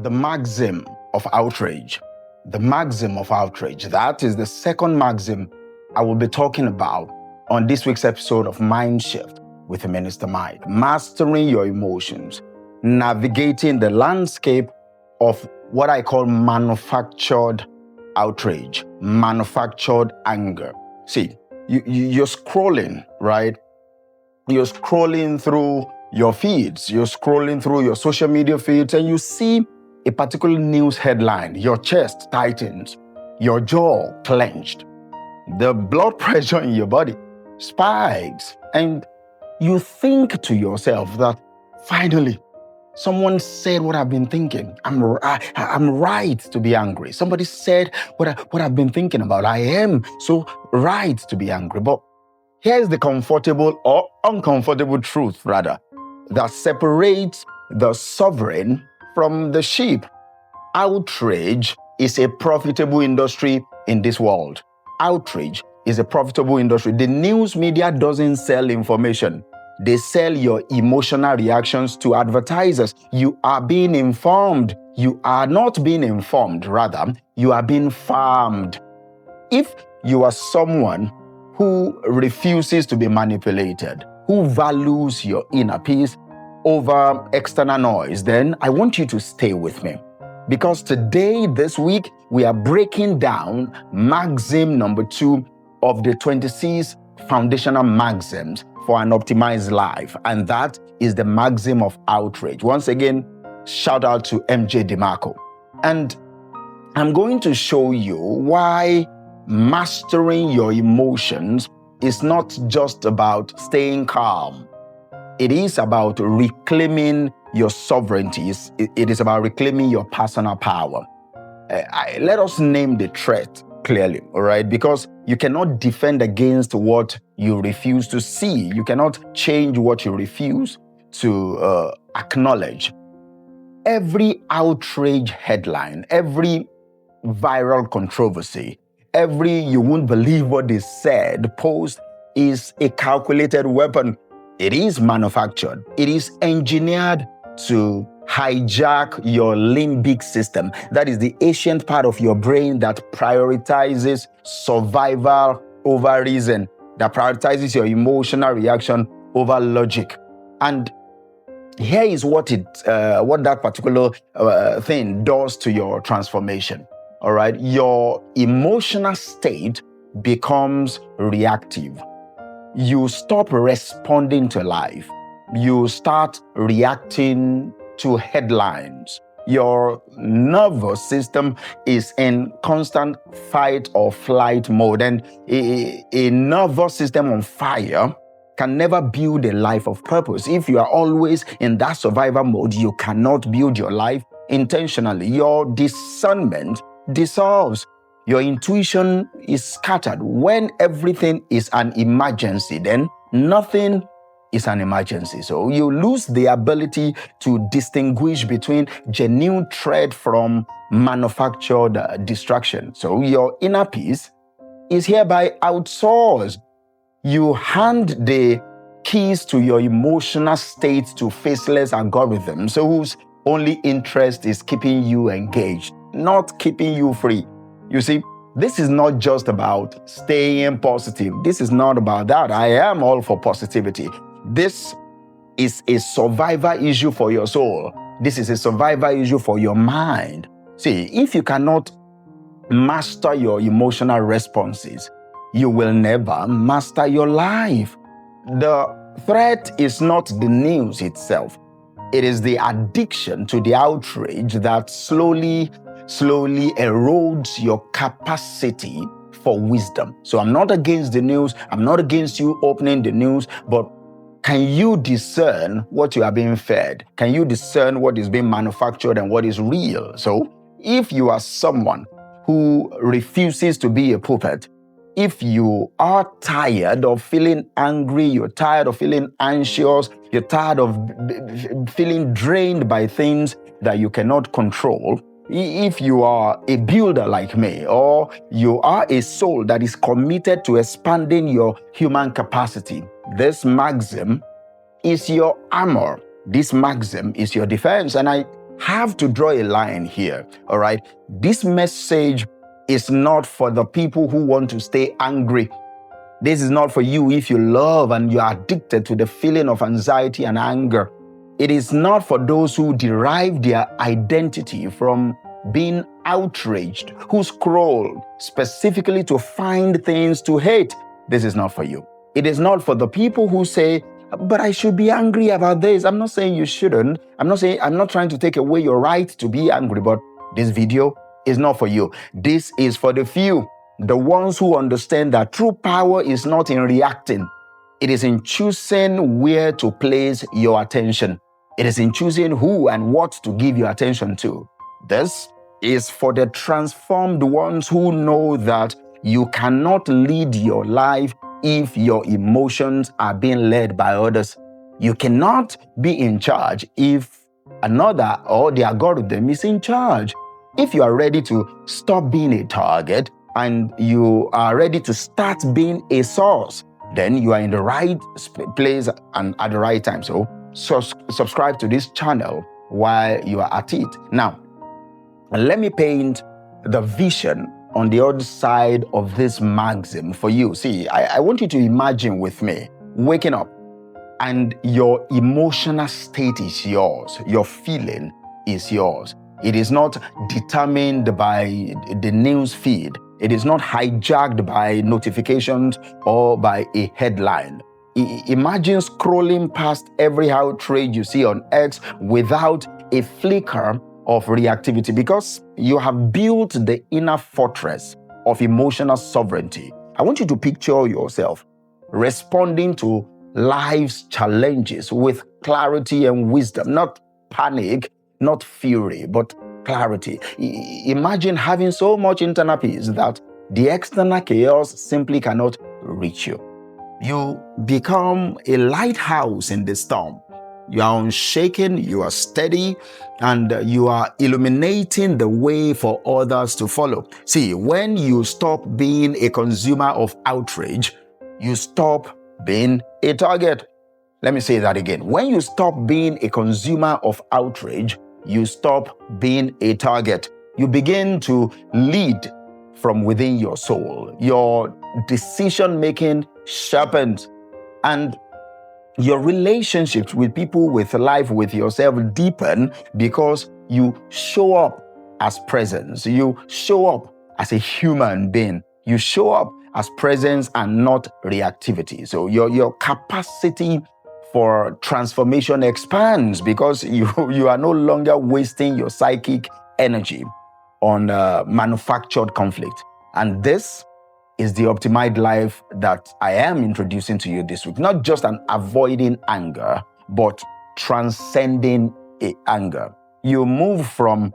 the Maxim of Outrage. The Maxim of Outrage. That is the second Maxim I will be talking about on this week's episode of MindShift with MinistaMike. Mastering your emotions, navigating the landscape of what I call manufactured outrage, manufactured anger. See, you're scrolling, right? You're scrolling through your feeds, you're scrolling through your social media feeds, and you see a particular news headline. Your chest tightens, your jaw clenched, the blood pressure in your body spikes, and you think to yourself that finally someone said what I've been thinking. I'm right to be angry. Somebody said what I've been thinking about. I am so right to be angry. But here's the comfortable or uncomfortable truth, rather, that separates the sovereign from the sheep. Outrage is a profitable industry in this world. Outrage is a profitable industry. The news media doesn't sell information. They sell your emotional reactions to advertisers. You are being informed. You are not being informed, rather, you are being farmed. If you are someone who refuses to be manipulated, who values your inner peace over external noise, then I want you to stay with me. Because today, this week, we are breaking down Maxim number 2 of the 26 Foundational Maxims for an optimized life. And that is the Maxim of Outrage. Once again, shout out to MJ DeMarco. And I'm going to show you why mastering your emotions is not just about staying calm. It is about reclaiming your sovereignty. It is about reclaiming your personal power. Let us name the threat clearly, all right? Because you cannot defend against what you refuse to see. You cannot change what you refuse to acknowledge. Every outrage headline, every viral controversy, every "you won't believe what they said" post is a calculated weapon. It is manufactured. It is engineered to hijack your limbic system. That is the ancient part of your brain that prioritizes survival over reason, that prioritizes your emotional reaction over logic. And here is what that particular thing does to your transformation. All right, your emotional state becomes reactive. You stop responding to life. You start reacting to headlines. Your nervous system is in constant fight or flight mode. And a nervous system on fire can never build a life of purpose. If you are always in that survival mode, you cannot build your life intentionally. Your discernment dissolves. Your intuition is scattered. When everything is an emergency, then nothing is an emergency. So you lose the ability to distinguish between genuine threat from manufactured distraction. So your inner peace is hereby outsourced. You hand the keys to your emotional state to faceless algorithms, so whose only interest is keeping you engaged, not keeping you free. You see, this is not just about staying positive. This is not about that. I am all for positivity. This is a survivor issue for your soul. This is a survivor issue for your mind. See, if you cannot master your emotional responses, you will never master your life. The threat is not the news itself. It is the addiction to the outrage that slowly erodes your capacity for wisdom. So I'm not against the news. I'm not against you opening the news, but can you discern what you are being fed? Can you discern what is being manufactured and what is real? So if you are someone who refuses to be a puppet, if you are tired of feeling angry, you're tired of feeling anxious, you're tired of feeling drained by things that you cannot control, if you are a builder like me, or you are a soul that is committed to expanding your human capacity, this maxim is your armor. This maxim is your defense. And have to draw a line here, all right? This message is not for the people who want to stay angry. This is not for you if you love and you are addicted to the feeling of anxiety and anger. It is not for those who derive their identity from being outraged, who scroll specifically to find things to hate. This is not for you. It is not for the people who say, but I should be angry about this. I'm not saying you shouldn't. I'm not trying to take away your right to be angry, but this video is not for you. This is for the few, the ones who understand that true power is not in reacting. It is in choosing where to place your attention. It is in choosing who and what to give your attention to. This is for the transformed ones who know that you cannot lead your life if your emotions are being led by others. You cannot be in charge if another or the algorithm is in charge. If you are ready to stop being a target and you are ready to start being a source, then you are in the right place and at the right time. So subscribe to this channel while you are at it. Now, let me paint the vision on the other side of this maxim for you. See, I want you to imagine with me waking up and your emotional state is yours. Your feeling is yours. It is not determined by the news feed. It is not hijacked by notifications or by a headline. Imagine scrolling past every outrage you see on X without a flicker of reactivity, because you have built the inner fortress of emotional sovereignty. I want you to picture yourself responding to life's challenges with clarity and wisdom, not panic, not fury, but clarity. Imagine having so much internal peace that the external chaos simply cannot reach you. You become a lighthouse in the storm. You are unshaken, you are steady, and you are illuminating the way for others to follow. See, when you stop being a consumer of outrage, you stop being a target. Let me say that again. When you stop being a consumer of outrage, you stop being a target. You begin to lead from within your soul. Your decision-making sharpens, and your relationships with people, with life, with yourself deepen because you show up as presence. You show up as a human being. You show up as presence and not reactivity. So your capacity for transformation expands because you are no longer wasting your psychic energy on manufactured conflict. And this is the optimized life that I am introducing to you this week. Not just an avoiding anger, but transcending anger. You move from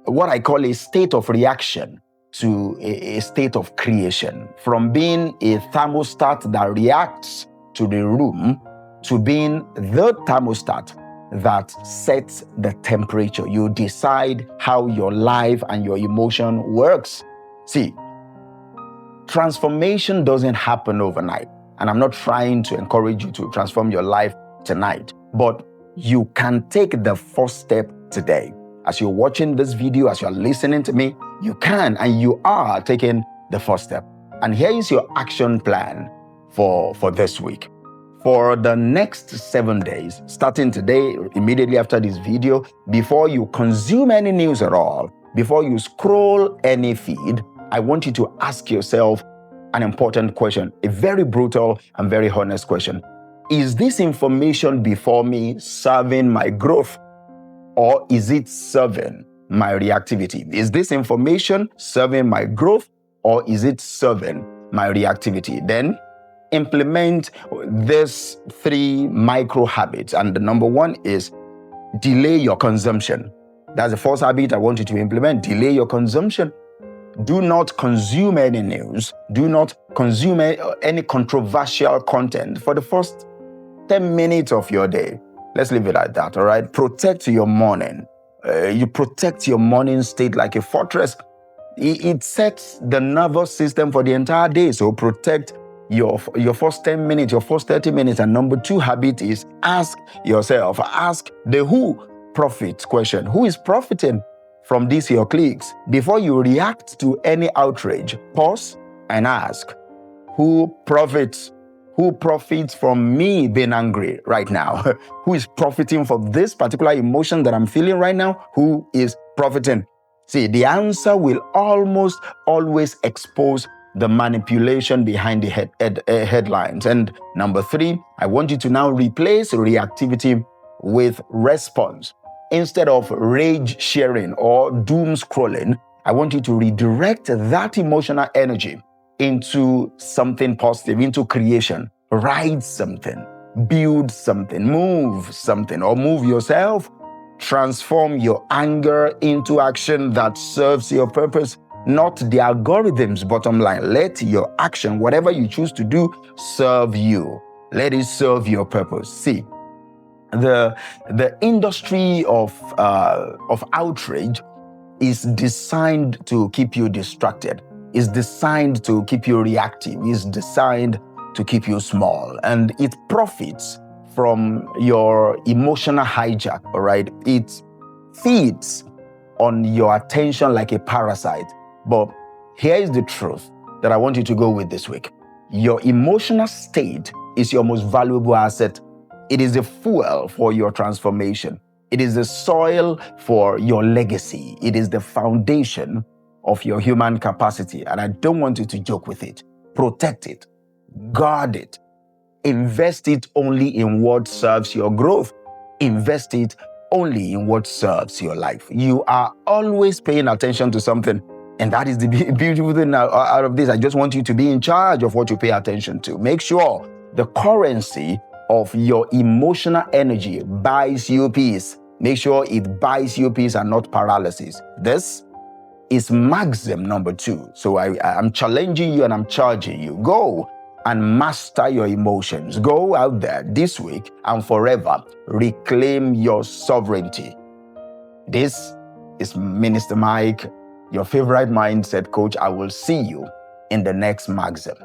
what I call a state of reaction to a state of creation. From being a thermostat that reacts to the room to being the thermostat that sets the temperature. You decide how your life and your emotion works. See, transformation doesn't happen overnight. And I'm not trying to encourage you to transform your life tonight, but you can take the first step today. As you're watching this video, as you're listening to me, you can and you are taking the first step. And here is your action plan for this week. For the next 7 days, starting today, immediately after this video, before you consume any news at all, before you scroll any feed, I want you to ask yourself an important question, a very brutal and very honest question. Is this information before me serving my growth, or is it serving my reactivity? Is this information serving my growth, or is it serving my reactivity? Then implement these 3 micro habits. And the number 1 is delay your consumption. That's the first habit I want you to implement. Delay your consumption. Do not consume any news. Do not consume any controversial content for the first 10 minutes of your day. Let's leave it at that, all right? Protect your morning. You protect your morning state like a fortress. It sets the nervous system for the entire day. So protect your first 10 minutes, your first 30 minutes. And number 2 habit is ask yourself, ask the who profit question. Who is profiting from these your clicks? Before you react to any outrage, pause and ask, who profits? Who profits from me being angry right now? Who is profiting from this particular emotion that I'm feeling right now? Who is profiting? See, the answer will almost always expose the manipulation behind the headlines. And number 3, I want you to now replace reactivity with response. Instead of rage sharing or doom scrolling, I want you to redirect that emotional energy into something positive, into creation. Write something, build something, move something, or move yourself. Transform your anger into action that serves your purpose, not the algorithm's bottom line. Let your action, whatever you choose to do, serve you. Let it serve your purpose. See, the industry of outrage is designed to keep you distracted, is designed to keep you reactive, is designed to keep you small, and it profits from your emotional hijack, all right? It feeds on your attention like a parasite. But here is the truth that I want you to go with this week. Your emotional state is your most valuable asset. It is the fuel for your transformation. It is the soil for your legacy. It is the foundation of your human capacity. And I don't want you to joke with it. Protect it. Guard it. Invest it only in what serves your growth. Invest it only in what serves your life. You are always paying attention to something. And that is the beautiful thing out of this. I just want you to be in charge of what you pay attention to. Make sure the currency of your emotional energy buys you peace. Make sure it buys you peace and not paralysis. This is Maxim number 2. So I'm challenging you and I'm charging you. Go and master your emotions. Go out there this week and forever reclaim your sovereignty. This is MinistaMike, your favorite mindset coach. I will see you in the next Maxim.